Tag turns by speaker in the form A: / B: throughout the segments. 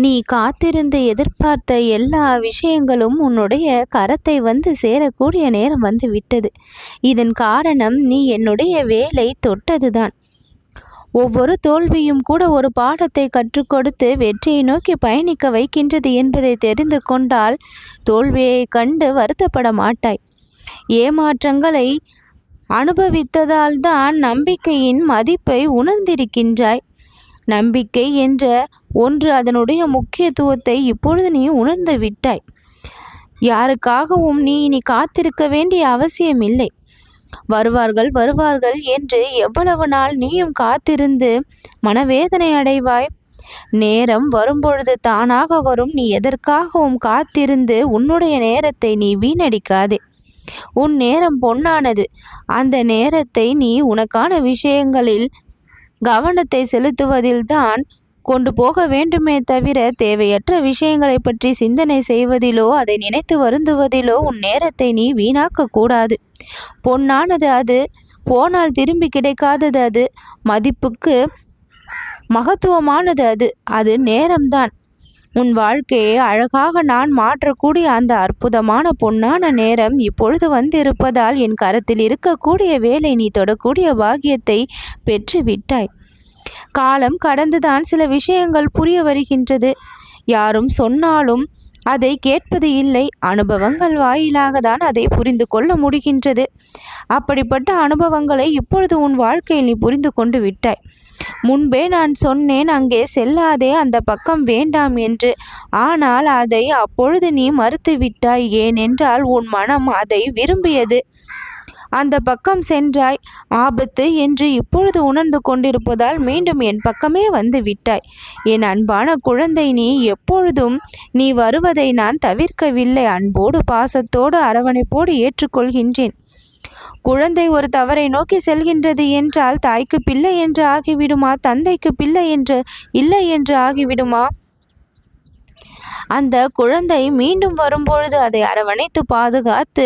A: நீ காத்திருந்து எதிர்பார்த்த எல்லா விஷயங்களும் உன்னுடைய கரத்தை வந்து சேரக்கூடிய நேரம் வந்து விட்டது. இதன் காரணம் நீ என்னுடைய வேலை தொட்டதுதான். ஒவ்வொரு தோல்வியும் கூட ஒரு பாடத்தை கற்றுக் கொடுத்து வெற்றியை நோக்கி பயணிக்க வைக்கின்றது என்பதை தெரிந்து கொண்டால் தோல்வியை கண்டு வருத்தப்பட மாட்டாய். ஏமாற்றங்களை அனுபவித்ததால்தான் நம்பிக்கையின் மதிப்பை உணர்ந்திருக்கின்றாய். நம்பிக்கை என்ற ஒன்று அதனுடைய முக்கியத்துவத்தை இப்பொழுது நீ உணர்ந்து விட்டாய். யாருக்காகவும் நீ இனி காத்திருக்க வேண்டிய அவசியமில்லை. வருவார்கள் வருவார்கள் என்று எவ்வளவு நாள் நீயும் காத்திருந்து மனவேதனை அடைவாய்? நேரம் வரும்பொழுது தானாக வரும். நீ எதற்காகவும் காத்திருந்து உன்னுடைய நேரத்தை நீ வீணடிக்காதே. உன் நேரம் பொன்னானது. அந்த நேரத்தை நீ உனக்கான விஷயங்களில் கவனத்தை செலுத்துவதில்தான் கொண்டு போக வேண்டுமே தவிர தேவையற்ற விஷயங்களை பற்றி சிந்தனை செய்வதிலோ அதை நினைத்து வருந்துவதிலோ உன் நேரத்தை நீ வீணாக்க கூடாது. பொன்னானது அது, போனால் திரும்பி கிடைக்காதது அது, மதிப்புக்கு மகத்துவமானது அது. அது நேரம்தான். உன் வாழ்க்கையை அழகாக நான் மாற்றக்கூடிய அந்த அற்புதமான பொன்னான நேரம் இப்பொழுது வந்திருப்பதால் என் கரத்தில் இருக்கக்கூடிய வேலை நீ தொடக்கூடிய பாக்கியத்தை பெற்று விட்டாய். காலம் கடந்துதான் சில விஷயங்கள் புரிய வருகின்றது. யாரும் சொன்னாலும் அதை கேட்பது இல்லை. அனுபவங்கள் வாயிலாக தான் அதை புரிந்து கொள்ள முடிகின்றது. அப்படிப்பட்ட அனுபவங்களை இப்பொழுது உன் வாழ்க்கையில் நீ புரிந்து கொண்டு விட்டாய். முன்பே நான் சொன்னேன், அங்கே செல்லாதே, அந்த பக்கம் வேண்டாம் என்று. ஆனால் அதை அப்பொழுது நீ மறுத்து விட்டாய். ஏனென்றால் உன் மனம் அதை விரும்பியது. அந்த பக்கம் சென்றாய். ஆபத்து என்று இப்பொழுது உணர்ந்து கொண்டிருப்பதால் மீண்டும் என் பக்கமே வந்து விட்டாய். என் அன்பான குழந்தை, நீ எப்பொழுதும் நீ வருவதை நான் தவிர்க்கவில்லை. அன்போடு பாசத்தோடு அரவணைப்போடு ஏற்றுக்கொள்கின்றேன். குழந்தை ஒரு தவறை நோக்கி செல்கின்றது என்றால் தாய்க்கு பிள்ளை என்று ஆகிவிடுமா? தந்தைக்கு பிள்ளை என்று இல்லை என்று ஆகிவிடுமா? அந்த குழந்தை மீண்டும் வரும்பொழுது அதை அரவணைத்து பாதுகாத்து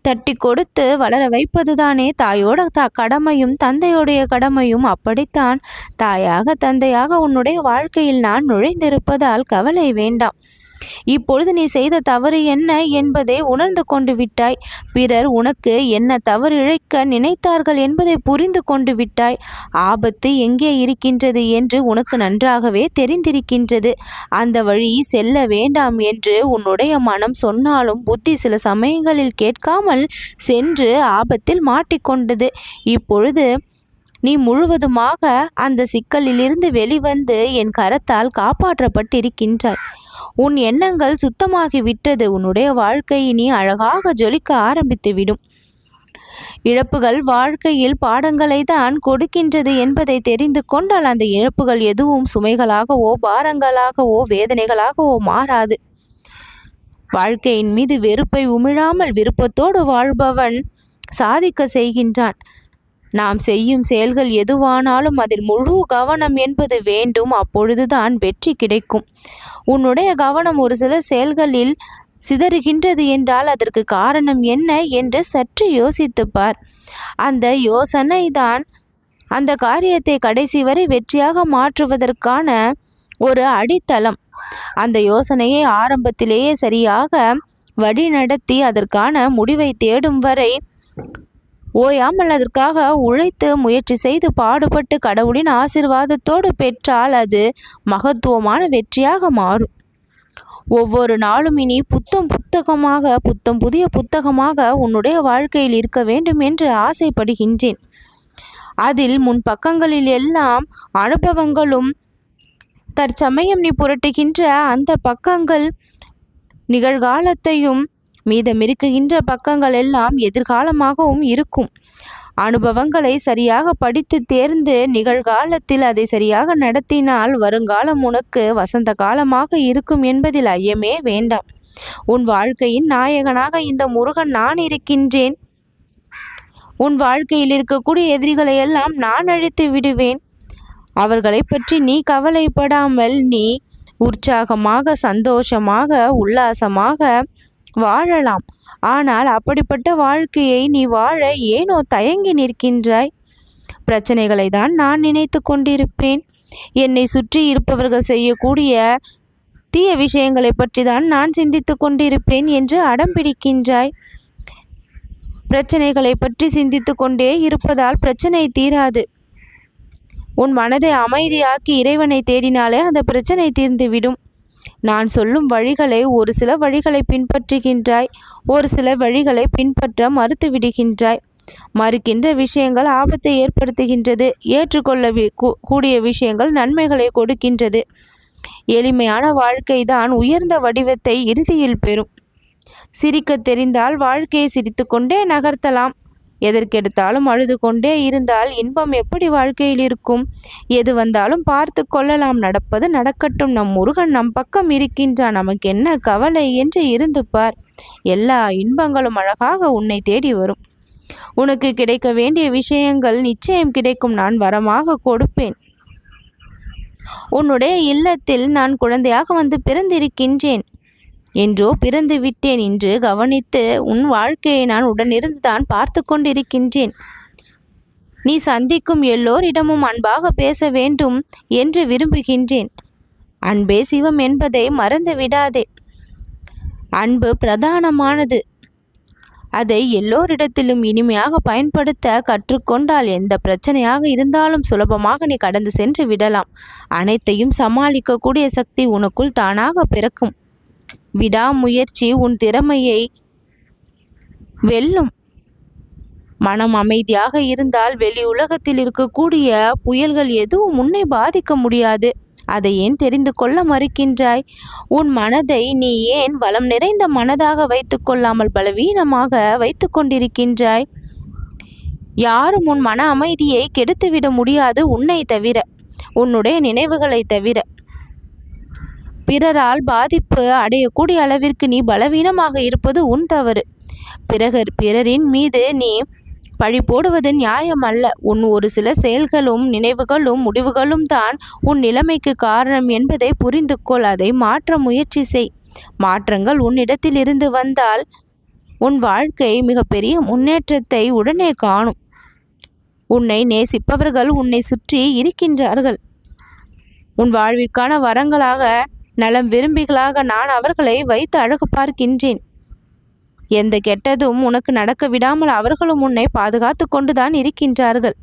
A: தட்டி கொடுத்து வளர வைப்பதுதானே தாயோட கடமையும் தந்தையுடைய கடமையும். அப்படித்தான் தாயாக தந்தையாக உன்னுடைய வாழ்க்கையில் நான் நுழைந்திருப்பதால் கவலை வேண்டாம். இப்பொழுது நீ செய்த தவறு என்ன என்பதை உணர்ந்து கொண்டு விட்டாய். பிறர் உனக்கு என்ன தவறு இழைக்க நினைத்தார்கள் என்பதை புரிந்து கொண்டு விட்டாய். ஆபத்து எங்கே இருக்கின்றது என்று உனக்கு நன்றாகவே தெரிந்திருக்கின்றது. அந்த வழி செல்ல வேண்டாம் என்று உன்னுடைய மனம் சொன்னாலும் புத்தி சில சமயங்களில் கேட்காமல் சென்று ஆபத்தில் மாட்டிக்கொண்டது. இப்பொழுது நீ முழுவதுமாக அந்த சிக்கலிலிருந்து வெளிவந்து என் கரத்தால் காப்பாற்றப்பட்டிருக்கின்றாய். உன் எண்ணங்கள் சுத்தமாகிவிட்டது. உன்னுடைய வாழ்க்கை நீ அழகாக ஜொலிக்க ஆரம்பித்துவிடும். இழப்புகள் வாழ்க்கையில் பாடங்களை தான் கொடுக்கின்றது என்பதை தெரிந்து கொண்டால் அந்த இழப்புகள் எதுவும் சுமைகளாகவோ பாரங்களாகவோ வேதனைகளாகவோ மாறாது. வாழ்க்கையின் மீது வெறுப்பை உமிழாமல் விருப்பத்தோடு வாழ்பவன் சாதிக்க செய்கின்றான். நாம் செய்யும் செயல்கள் எதுவானாலும் அதில் முழு கவனம் என்பது வேண்டும். அப்பொழுதுதான் வெற்றி கிடைக்கும். உன்னுடைய கவனம் ஒரு சில செயல்களில் சிதறுகின்றது என்றால் அதற்கு காரணம் என்ன என்று சற்று யோசித்துப்பார். அந்த யோசனை தான் அந்த காரியத்தை கடைசி வரை வெற்றியாக மாற்றுவதற்கான ஒரு அடித்தளம். அந்த யோசனையை ஆரம்பத்திலேயே சரியாக வழிநடத்தி அதற்கான முடிவை தேடும் வரை ஓயாமல் அதற்காக உழைத்து முயற்சி செய்து பாடுபட்டு கடவுளின் ஆசீர்வாதத்தோடு பெற்றால் அது மகத்துவமான வெற்றியாக மாறும். ஒவ்வொரு நாளும் இனி புத்தம் புதிய புத்தகமாக உன்னுடைய வாழ்க்கையில் இருக்க வேண்டும் என்று ஆசைப்படுகின்றேன். அதில் முன் பக்கங்களில் எல்லாம் அனுபவங்களும் தற்சமயம் நீ புரட்டுகின்ற அந்த பக்கங்கள் நிகழ்காலத்தையும் மீதமிருக்கின்ற பக்கங்கள் எல்லாம் எதிர்காலமாகவும் இருக்கும். அனுபவங்களை சரியாக படித்து தேர்ந்து நிகழ்காலத்தில் அதை சரியாக நடத்தினால் வருங்காலம் உனக்கு வசந்த காலமாக இருக்கும் என்பதில் ஐயமே வேண்டாம். உன் வாழ்க்கையின் நாயகனாக இந்த முருகன் நான் இருக்கின்றேன். உன் வாழ்க்கையில் இருக்கக்கூடிய எதிரிகளை எல்லாம் நான் அழித்து விடுவேன். அவர்களை பற்றி நீ கவலைப்படாமல் நீ உற்சாகமாக சந்தோஷமாக உல்லாசமாக வாழலாம். ஆனால் அப்படிப்பட்ட வாழ்க்கையை நீ வாழ ஏனோ தயங்கி நிற்கின்றாய். பிரச்சனைகளை தான் நான் நினைத்து கொண்டிருப்பேன். என்னை சுற்றி இருப்பவர்கள் செய்யக்கூடிய தீய விஷயங்களை பற்றி தான் நான் சிந்தித்து கொண்டிருப்பேன் என்று அடம் பிடிக்கின்றாய். பிரச்சனைகளை பற்றி சிந்தித்து கொண்டே இருப்பதால் பிரச்சனை தீராது. உன் மனதை அமைதியாக்கி இறைவனை தேடினாலே அந்த பிரச்சனை தீர்ந்துவிடும். நான் சொல்லும் வழிகளை ஒரு சில வழிகளை பின்பற்றுகின்றாய், ஒரு சில வழிகளை பின்பற்ற மறுத்து விடுகின்றாய். மறுக்கின்ற விஷயங்கள் ஆபத்தை ஏற்படுத்துகின்றது, ஏற்றுக்கொள்ள கூடிய விஷயங்கள் நன்மைகளை கொடுக்கின்றது. எளிமையான வாழ்க்கை தான் உயர்ந்த வடிவத்தை இறுதியில் பெறும். சிரிக்க தெரிந்தால் வாழ்க்கையை சிரித்து கொண்டே நகர்த்தலாம். எதற்கெடுத்தாலும் அழுது கொண்டே இருந்தால் இன்பம் எப்படி வாழ்க்கையில் இருக்கும்? எது வந்தாலும் பார்த்து கொள்ளலாம், நடப்பது நடக்கட்டும், நம் முருகன் நம் பக்கம் இருக்கின்றான், நமக்கு என்ன கவலை என்று இருந்து பார். எல்லா இன்பங்களும் அழகாக உன்னை தேடி வரும். உனக்கு கிடைக்க வேண்டிய விஷயங்கள் நிச்சயம் கிடைக்கும். நான் வரமாக கொடுப்பேன். உன்னுடைய இல்லத்தில் நான் குழந்தையாக வந்து பிறந்திருக்கின்றேன். என்றோ பிறந்து விட்டேன். இன்று கவனித்து உன் வாழ்க்கையை நான் உடனிருந்து தான் பார்த்து கொண்டிருக்கின்றேன். நீ சந்திக்கும் எல்லோரிடமும் அன்பாக பேச வேண்டும் என்று விரும்புகின்றேன். அன்பே சிவம் என்பதை மறந்து விடாதே. அன்பு பிரதானமானது. அதை எல்லோரிடத்திலும் இனிமையாக பயன்படுத்த கற்றுக்கொண்டால் எந்த பிரச்சனையாக இருந்தாலும் சுலபமாக நீ கடந்து சென்று விடலாம். அனைத்தையும் சமாளிக்கக்கூடிய சக்தி உனக்குள் தானாக பிறக்கும். விடாமுயற்சி உன் திறமையை வெல்லும். மனம் அமைதியாக இருந்தால் வெளி உலகத்தில் இருக்கக்கூடிய புயல்கள் எதுவும் உன்னை பாதிக்க முடியாது. அதை ஏன் தெரிந்து கொள்ள மறுக்கின்றாய்? உன் மனதை நீ ஏன் வளம் நிறைந்த மனதாக வைத்து கொள்ளாமல் பலவீனமாக வைத்து கொண்டிருக்கின்றாய்? யாரும் உன் மன அமைதியை கெடுத்துவிட முடியாது, உன்னை தவிர, உன்னுடைய நினைவுகளை தவிர. பிறரால் பாதிப்பு அடையக்கூடிய அளவிற்கு நீ பலவீனமாக இருப்பது உன் தவறு. பிறரின் மீது நீ பழி போடுவது நியாயம் அல்ல. உன் ஒரு சில செயல்களும் நினைவுகளும் முடிவுகளும் தான் உன் நிலைமைக்கு காரணம் என்பதை புரிந்து கொள். அதை மாற்ற முயற்சி செய். மாற்றங்கள் உன்னிடத்தில் இருந்து வந்தால் உன் வாழ்க்கை மிகப்பெரிய முன்னேற்றத்தை உடனே காணும். உன்னை நேசிப்பவர்கள் உன்னை சுற்றி இருக்கின்றார்கள். உன் வாழ்விற்கான வரங்களாக, நலம் விரும்பிகளாக நான் அவர்களை வைத்து அழகு பார்க்கின்றேன். எந்த கெட்டதும் உனக்கு நடக்க விடாமல் அவர்களும் உன்னை பாதுகாத்து கொண்டுதான் இருக்கின்றார்கள்.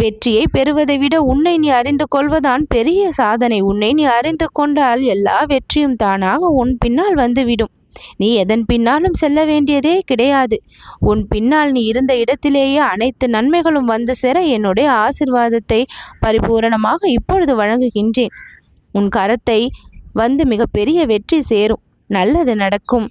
A: வெற்றியை பெறுவதை விட உன்னை நீ அறிந்து கொள்வதான் பெரிய சாதனை. உன்னை நீ அறிந்து கொண்டால் எல்லா வெற்றியும் தானாக உன் பின்னால் வந்துவிடும். நீ எதன் பின்னாலும் செல்ல வேண்டியதே கிடையாது. உன் பின்னால் நீ இருந்த இடத்திலேயே அனைத்து நன்மைகளும் வந்து சேர என்னுடைய ஆசிர்வாதத்தை பரிபூரணமாக இப்பொழுது வழங்குகின்றேன். உன் கரத்தை வந்து மிகப்பெரிய வெற்றி சேரும். நல்லது நடக்கும்.